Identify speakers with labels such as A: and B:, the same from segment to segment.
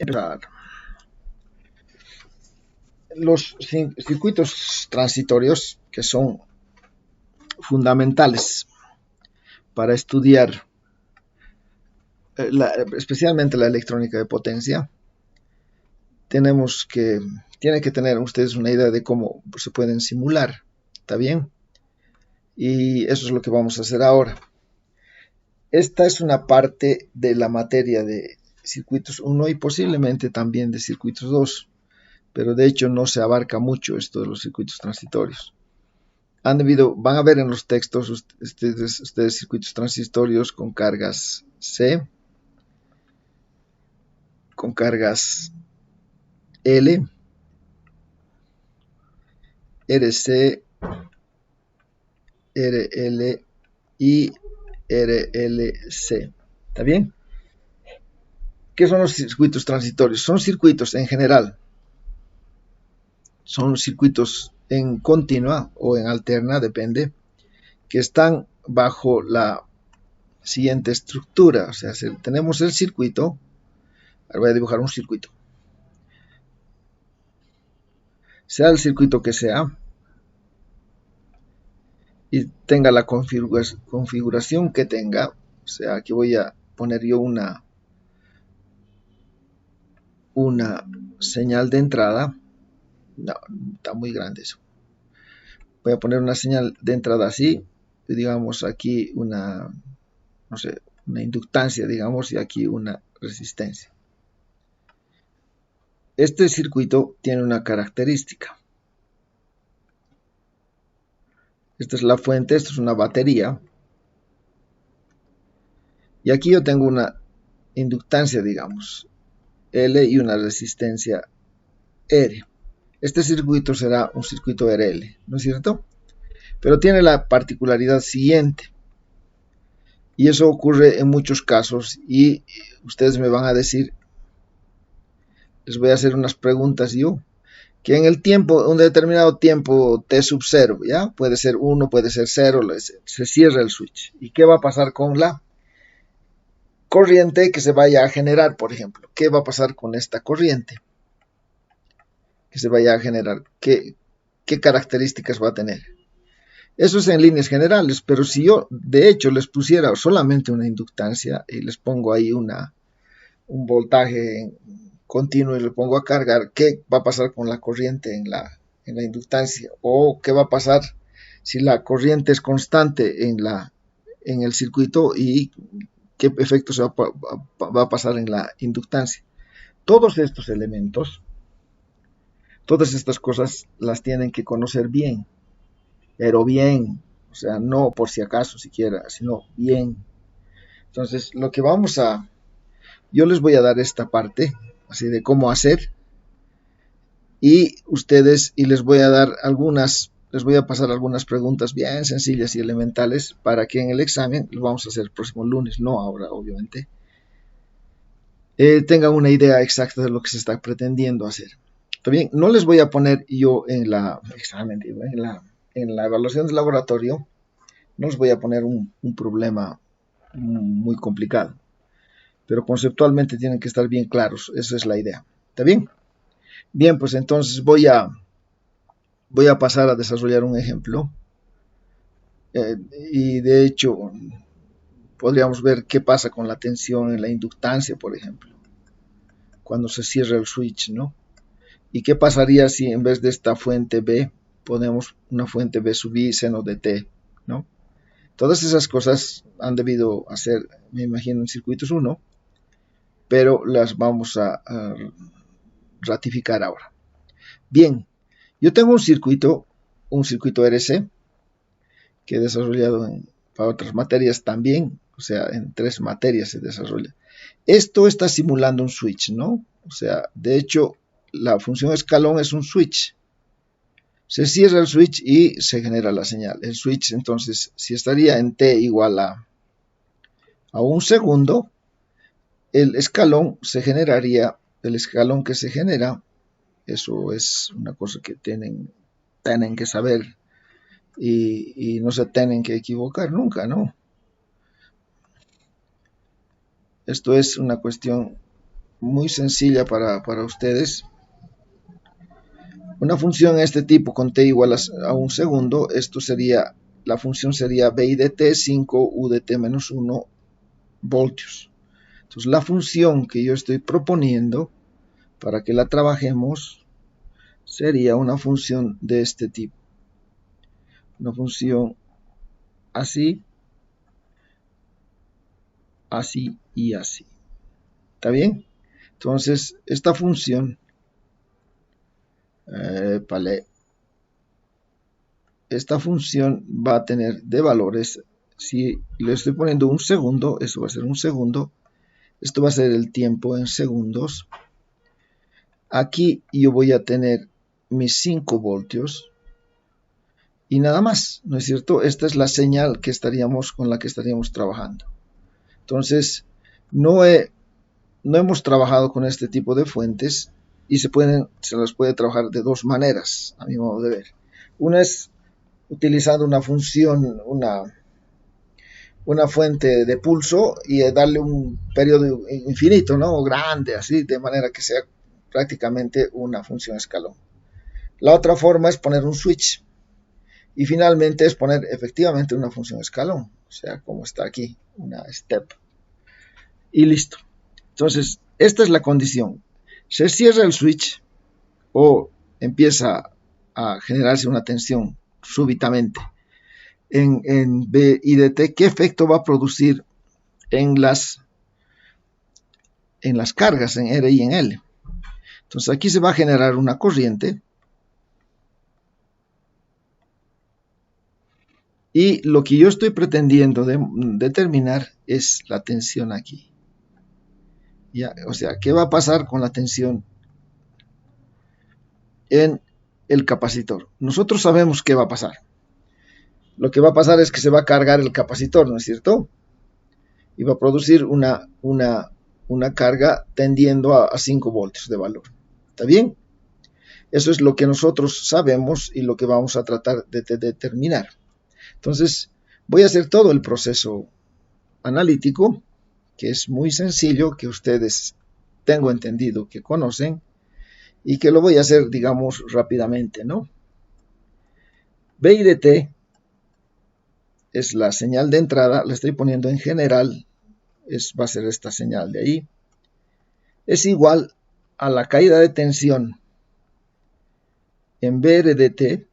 A: Empezar. Los circuitos transitorios, que son fundamentales para estudiar especialmente la electrónica de potencia, tienen que tener ustedes una idea de cómo se pueden simular, ¿está bien? Y eso es lo que vamos a hacer ahora. Esta es una parte de la materia de circuitos 1 y posiblemente también de circuitos 2, pero de hecho no se abarca mucho esto de los circuitos transitorios. Van a ver en los textos ustedes circuitos transitorios con cargas C, con cargas L, RC, RL y RLC. ¿Está bien? ¿Qué son los circuitos transitorios? Son circuitos en general. Son circuitos en continua o en alterna, depende, que están bajo la siguiente estructura. O sea, tenemos el circuito. Ahora voy a dibujar un circuito. Sea el circuito que sea, y tenga la configuración que tenga, o sea, aquí voy a poner yo una señal de entrada. No, está muy grande eso. Voy a poner una señal de entrada así, digamos aquí una, no sé, una inductancia, digamos, y aquí una resistencia. Este circuito tiene una característica. Esta es la fuente, esto es una batería. Y aquí yo tengo una inductancia, digamos, L y una resistencia R. Este circuito será un circuito RL, ¿no es cierto? Pero tiene la particularidad siguiente. Y eso ocurre en muchos casos y ustedes me van a decir, les voy a hacer unas preguntas yo, que en el tiempo, un determinado tiempo T sub 0, ¿ya? Puede ser 1, puede ser 0, se cierra el switch. ¿Y qué va a pasar con la corriente que se vaya a generar, por ejemplo? ¿Qué va a pasar con esta corriente que se vaya a generar? ¿Qué características va a tener? Eso es en líneas generales, pero si yo de hecho les pusiera solamente una inductancia y les pongo ahí un voltaje continuo y le pongo a cargar, ¿qué va a pasar con la corriente en la inductancia? ¿O qué va a pasar si la corriente es constante en el circuito y qué efecto va a pasar en la inductancia? Todos estos elementos, todas estas cosas las tienen que conocer bien, pero bien, o sea, no por si acaso siquiera, sino bien. Entonces, yo les voy a dar esta parte, así de cómo hacer, y les voy a dar les voy a pasar algunas preguntas bien sencillas y elementales para que en el examen, lo vamos a hacer el próximo lunes, no ahora, obviamente, tengan una idea exacta de lo que se está pretendiendo hacer. También no les voy a poner yo en la examen, en la evaluación del laboratorio, no les voy a poner un problema muy complicado, pero conceptualmente tienen que estar bien claros, esa es la idea. ¿Está bien? Bien, pues entonces voy a pasar a desarrollar un ejemplo y de hecho podríamos ver qué pasa con la tensión en la inductancia, por ejemplo, cuando se cierra el switch, ¿no? ¿Y qué pasaría si en vez de esta fuente B ponemos una fuente B sub I seno de T, ¿no? Todas esas cosas han debido hacer, me imagino, en circuitos 1, pero las vamos a ratificar ahora. Bien, yo tengo un circuito RC, que he desarrollado para otras materias también, o sea, en 3 materias se desarrolla. Esto está simulando un switch, ¿no? O sea, de hecho, la función escalón es un switch. Se cierra el switch y se genera la señal. El switch, entonces, si estaría en t igual a 1 segundo, el escalón que se genera, eso es una cosa que tienen que saber y no se tienen que equivocar nunca, ¿no? Esto es una cuestión muy sencilla para ustedes. Una función de este tipo con t igual a un segundo, esto sería, la función sería b de t 5 u de t menos 1 voltios. Entonces la función que yo estoy proponiendo para que la trabajemos sería una función de este tipo. Una función así, así y así. ¿Está bien? Entonces esta función esta función va a tener de valores, si le estoy poniendo un segundo, eso va a ser un segundo, esto va a ser el tiempo en segundos. Aquí yo voy a tener mis 5 voltios y nada más, ¿no es cierto? Esta es la señal que con la que estaríamos trabajando. Entonces, no hemos trabajado con este tipo de fuentes y se las puede trabajar de dos maneras, a mi modo de ver. Una es utilizando una función, una fuente de pulso y darle un periodo infinito, ¿no? O grande, así, de manera que sea prácticamente una función escalón. La otra forma es poner un switch. Y finalmente es poner efectivamente una función escalón, o sea, como está aquí, una step. Y listo. Entonces, esta es la condición. Se cierra el switch o empieza a generarse una tensión súbitamente en B y de T. ¿Qué efecto va a producir en las cargas, en R y en L? Entonces, aquí se va a generar una corriente. Y lo que yo estoy pretendiendo determinar es la tensión aquí. ¿Ya? O sea, ¿qué va a pasar con la tensión en el capacitor? Nosotros sabemos qué va a pasar. Lo que va a pasar es que se va a cargar el capacitor, ¿no es cierto? Y va a producir una carga tendiendo a 5 voltios de valor. ¿Está bien? Eso es lo que nosotros sabemos y lo que vamos a tratar de determinar. Entonces, voy a hacer todo el proceso analítico, que es muy sencillo, que ustedes tengo entendido que conocen, y que lo voy a hacer, digamos, rápidamente, ¿no? B y de T es la señal de entrada, la estoy poniendo en general, va a ser esta señal de ahí, es igual a la caída de tensión en B de T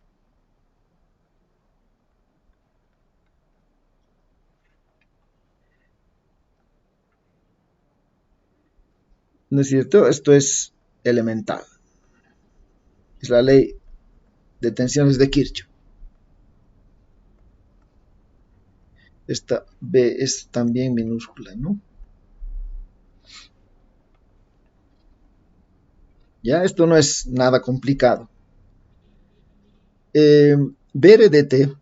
A: ¿no es cierto? Esto es elemental. Es la ley de tensiones de Kirchhoff. Esta B es también minúscula, ¿no? Ya, esto no es nada complicado. B de T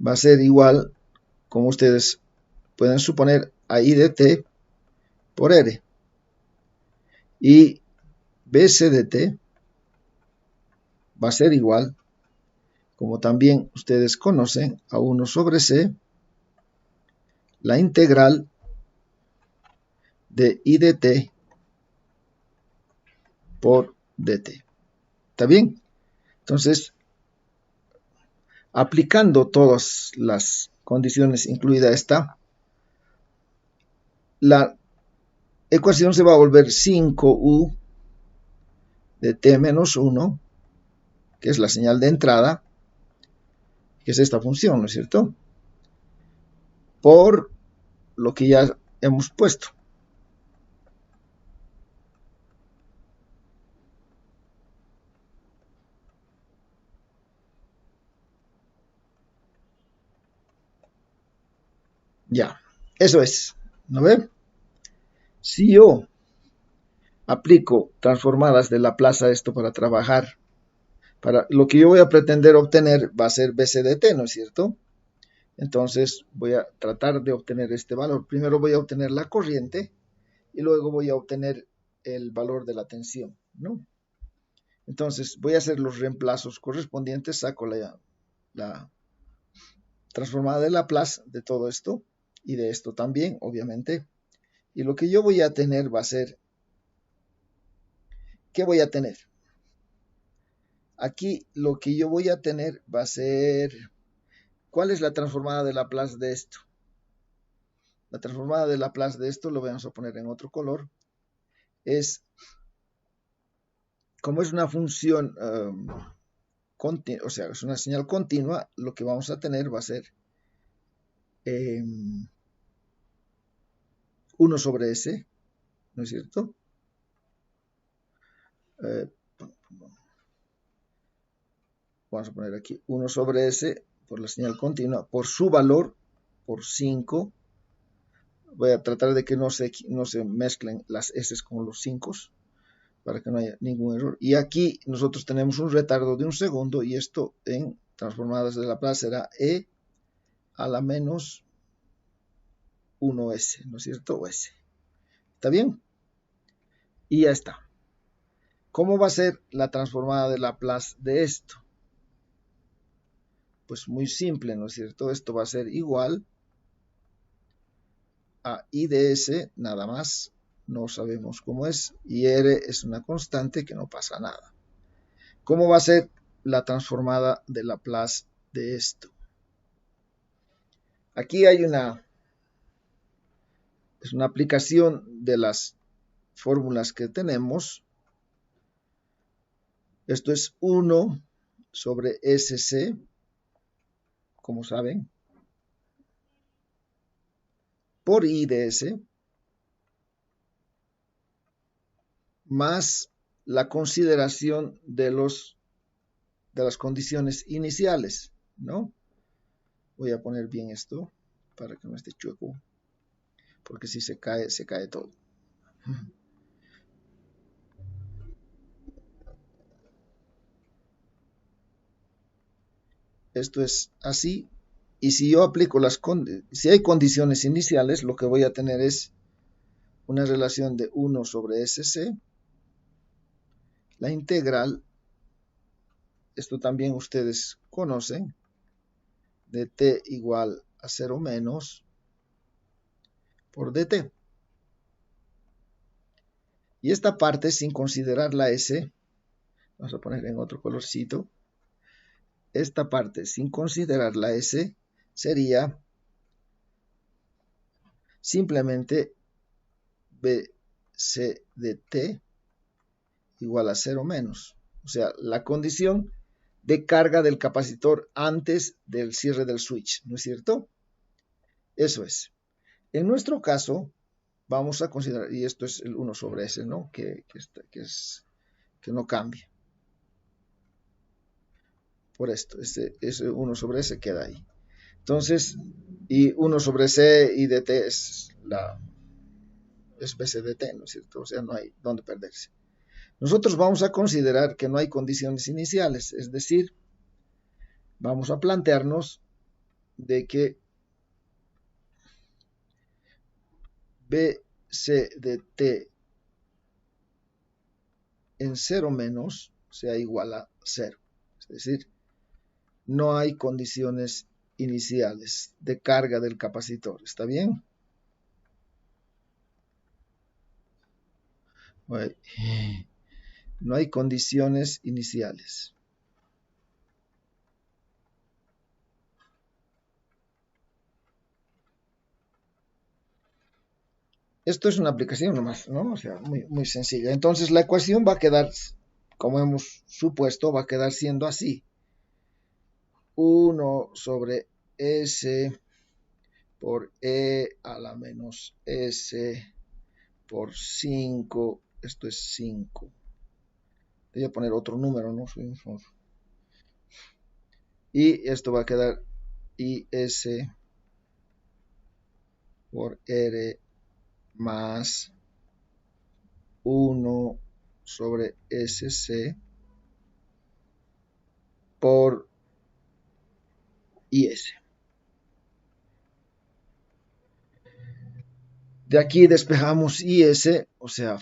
A: va a ser igual, como ustedes pueden suponer, a I de T por R. Y BC de T va a ser igual, como también ustedes conocen, a 1 sobre C, la integral de I de T por dt. ¿Está bien? Entonces, aplicando todas las condiciones, incluida esta, la ecuación se va a volver 5u de t menos 1, que es la señal de entrada, que es esta función, ¿no es cierto? Por lo que ya hemos puesto. Ya, eso es, ¿no ven? Si yo aplico transformadas de Laplace a esto para trabajar, lo que yo voy a pretender obtener va a ser BC de t, ¿no es cierto? Entonces voy a tratar de obtener este valor. Primero voy a obtener la corriente y luego voy a obtener el valor de la tensión, ¿no? Entonces voy a hacer los reemplazos correspondientes, saco la transformada de Laplace de todo esto y de esto también, obviamente. Y lo que yo voy a tener va a ser, ¿qué voy a tener? Aquí lo que yo voy a tener va a ser, ¿cuál es la transformada de Laplace de esto? La transformada de Laplace de esto, lo vamos a poner en otro color, es, como es una función, o sea, es una señal continua, lo que vamos a tener va a ser 1 sobre S, ¿no es cierto? Vamos a poner aquí 1 sobre S por la señal continua, por su valor, por 5. Voy a tratar de que no se mezclen las S con los 5 para que no haya ningún error. Y aquí nosotros tenemos un retardo de 1 segundo y esto en transformadas de Laplace será E a la menos 1S, ¿no es cierto? O S. ¿Está bien? Y ya está. ¿Cómo va a ser la transformada de Laplace de esto? Pues muy simple, ¿no es cierto? Esto va a ser igual a I de S, nada más, no sabemos cómo es, y R es una constante que no pasa nada. ¿Cómo va a ser la transformada de Laplace de esto? Aquí hay es una aplicación de las fórmulas que tenemos. Esto es 1 sobre SC, como saben, por I de S, más la consideración de las condiciones iniciales, ¿no? Voy a poner bien esto para que no esté chueco, porque si se cae todo. Esto es así, y si yo aplico si hay condiciones iniciales, lo que voy a tener es una relación de 1 sobre SC, la integral, esto también ustedes conocen, de t igual a 0 menos por dt. Y esta parte, sin considerar la S, vamos a poner en otro colorcito, esta parte, sin considerar la S, sería simplemente bc de t igual a 0 menos. O sea, la condición de carga del capacitor antes del cierre del switch, ¿no es cierto? Eso es. En nuestro caso, vamos a considerar, y esto es el 1 sobre S, ¿no? Que no cambia. Por esto, ese 1 sobre S queda ahí. Entonces, y 1 sobre C y dt es bc dt, ¿no es cierto? O sea, no hay dónde perderse. Nosotros vamos a considerar que no hay condiciones iniciales, es decir, vamos a plantearnos de que bc de t en 0 menos sea igual a 0. Es decir, no hay condiciones iniciales de carga del capacitor. ¿Está bien? No hay condiciones iniciales. Esto es una aplicación nomás, ¿no? O sea, muy sencilla. Entonces la ecuación va a quedar, como hemos supuesto, va a quedar siendo así. 1 sobre S por E a la menos S por 5. Esto es 5. Voy a poner otro número, ¿no? Y esto va a quedar IS por R más 1 sobre SC por IS. De aquí despejamos IS, o sea,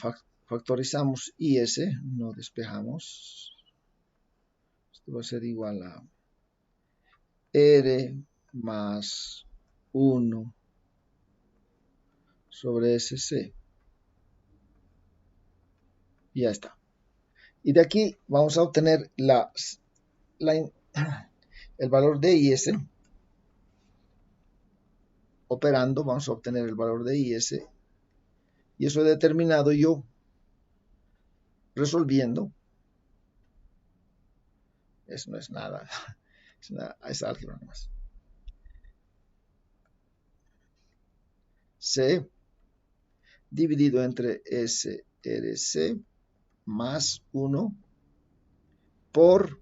A: factorizamos IS, no despejamos. Esto va a ser igual a R más 1 sobre SC. Y ya está. Y de aquí vamos a obtener el valor de IS. Operando, vamos a obtener el valor de IS. Y eso he determinado yo resolviendo. Eso no es nada. Es álgebra nomás. C dividido entre SRC más 1 por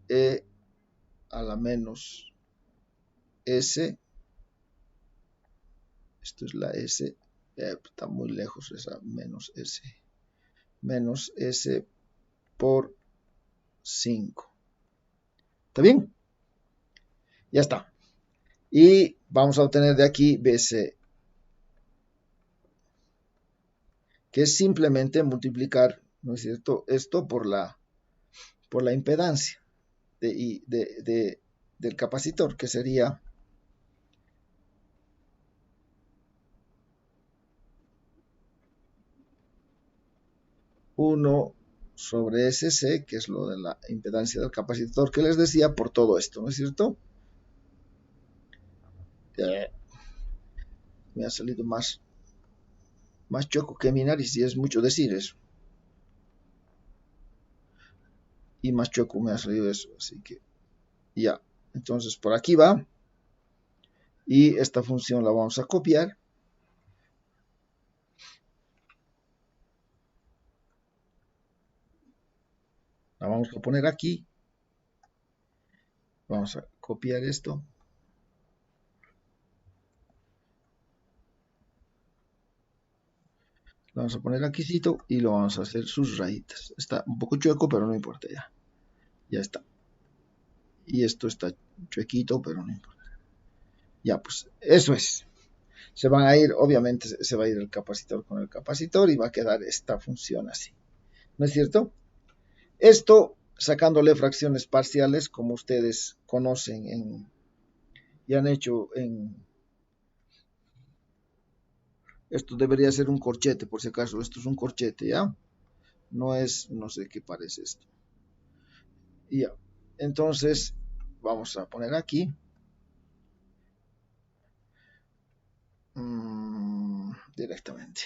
A: E a la menos S. Esto es la S. Está muy lejos esa menos S. Menos S por 5. ¿Está bien? Ya está. Y vamos a obtener de aquí BC, que es simplemente multiplicar, ¿no es cierto?, esto por la impedancia del capacitor, que sería uno sobre SC, que es lo de la impedancia del capacitor que les decía, por todo esto, ¿no es cierto? Me ha salido más choco que mi nariz, y es mucho decir eso. Y más choco me ha salido eso, así que ya. Entonces por aquí va. Y esta función la vamos a copiar. La vamos a poner aquí. Vamos a copiar esto. Lo vamos a poner aquí y lo vamos a hacer sus rayitas. Está un poco chueco, pero no importa ya. Ya está. Y esto está chuequito, pero no importa. Ya, pues eso es. Se van a ir, obviamente se va a ir el capacitor con el capacitor y va a quedar esta función así. ¿No es cierto? Esto sacándole fracciones parciales, como ustedes conocen y han hecho en... Esto debería ser un corchete, por si acaso. Esto es un corchete, ¿ya? No es, no sé qué parece esto. Y ya. Entonces, vamos a poner aquí. Directamente.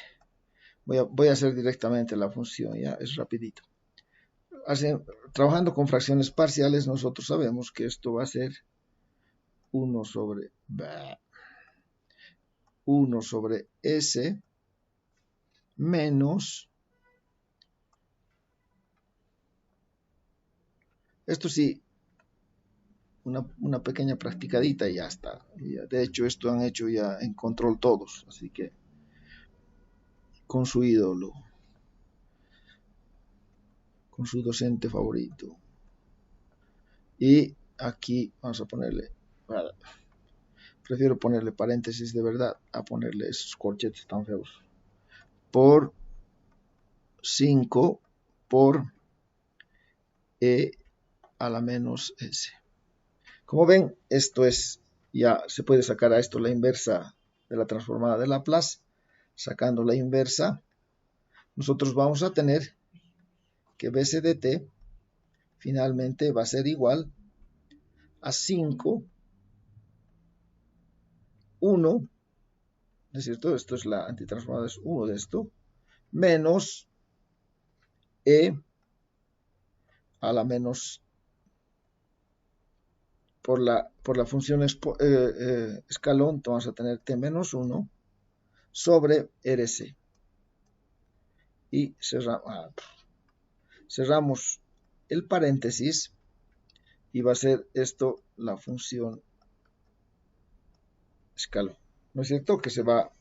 A: Voy a hacer directamente la función, ya. Es rapidito. Trabajando con fracciones parciales, nosotros sabemos que esto va a ser 1 sobre S menos, esto sí, una pequeña practicadita y ya está. De hecho, esto han hecho ya en control todos, así que con su ídolo, con su docente favorito. Y aquí vamos a ponerle, prefiero ponerle paréntesis de verdad a ponerle esos corchetes tan feos. Por 5 por E a la menos S. Como ven, esto es, ya se puede sacar a esto la inversa de la transformada de Laplace. Sacando la inversa, nosotros vamos a tener que BC de t finalmente va a ser igual a 5, 1, ¿no es cierto? Esto es la antitransformada, es 1 de esto, menos E a la menos por la función escalón, vamos a tener t menos 1 sobre RC. Y cerramos el paréntesis y va a ser esto la función escalón, ¿no es cierto? Que va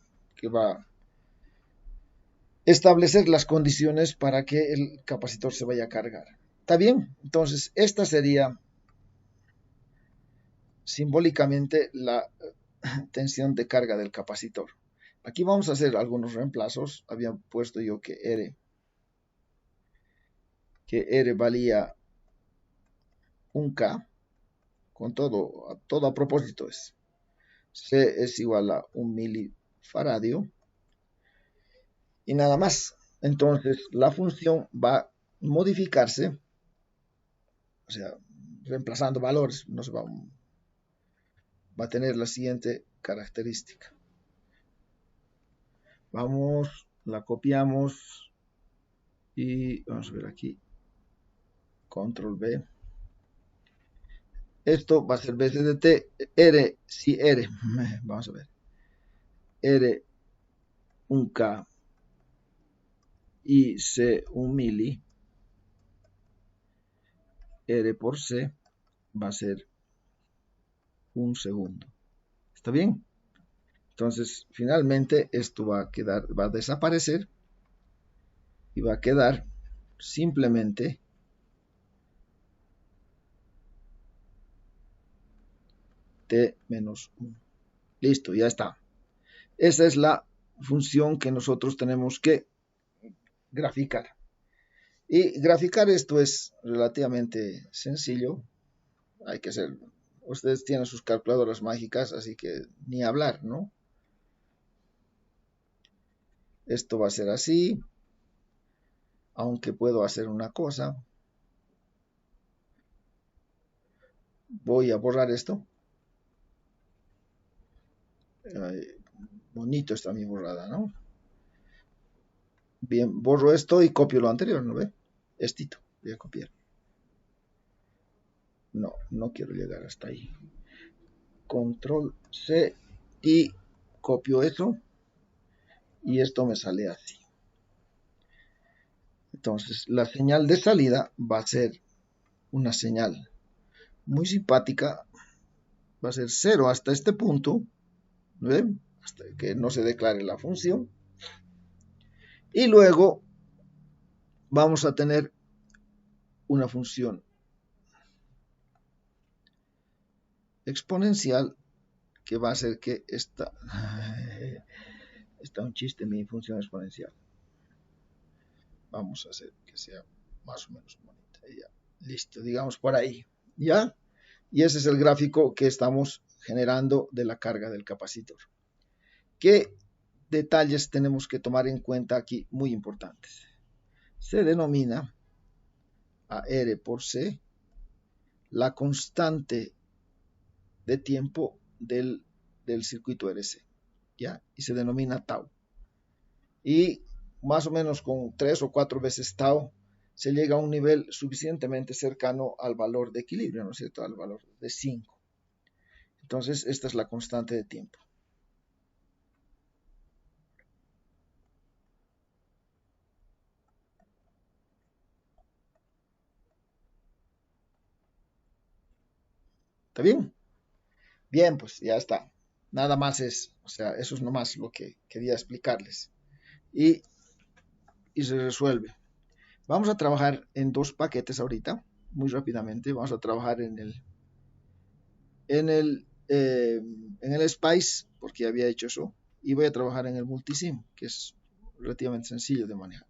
A: a establecer las condiciones para que el capacitor se vaya a cargar. ¿Está bien? Entonces, esta sería simbólicamente la tensión de carga del capacitor. Aquí vamos a hacer algunos reemplazos. Había puesto yo que R valía 1K, con todo a propósito es. C es igual a 1 milifarad faradio y nada más. Entonces la función va a modificarse, o sea, reemplazando valores, va a tener la siguiente característica. Vamos, la copiamos y vamos a ver aquí, control B. Esto va a ser veces de t, r, si r, vamos a ver, r un k y c un mili, r por c va a ser un segundo. ¿Está bien? Entonces, finalmente esto va a desaparecer y va a quedar simplemente t menos 1. Listo, ya está. Esa es la función que nosotros tenemos que graficar. Y graficar esto es relativamente sencillo. Hay que hacer. Ustedes tienen sus calculadoras mágicas, así que ni hablar, ¿no? Esto va a ser así. Aunque puedo hacer una cosa. Voy a borrar esto. Bonito está mi borrada, ¿no? Bien, borro esto y copio lo anterior, ¿no ve? Estito, voy a copiar. No, no quiero llegar hasta ahí. Control C y copio eso. Y esto me sale así. Entonces, la señal de salida va a ser una señal muy simpática. Va a ser 0 hasta este punto. ¿Ven? Hasta que no se declare la función. Y luego vamos a tener una función exponencial que va a hacer que está un chiste mi función exponencial. Vamos a hacer que sea más o menos bonita. Ya. Listo, digamos por ahí. ¿Ya? Y ese es el gráfico que estamos generando de la carga del capacitor. ¿Qué detalles tenemos que tomar en cuenta aquí muy importantes? Se denomina a R por C la constante de tiempo del circuito RC, ¿ya? Y se denomina tau. Y más o menos con 3 o 4 veces tau se llega a un nivel suficientemente cercano al valor de equilibrio, ¿no es cierto? Al valor de 5. Entonces, esta es la constante de tiempo. ¿Está bien? Bien, pues ya está. Nada más o sea, eso es nomás lo que quería explicarles. Y se resuelve. Vamos a trabajar en 2 paquetes ahorita, muy rápidamente. Vamos a trabajar en el Spice, porque ya había hecho eso. Y voy a trabajar en el Multisim, que es relativamente sencillo de manejar.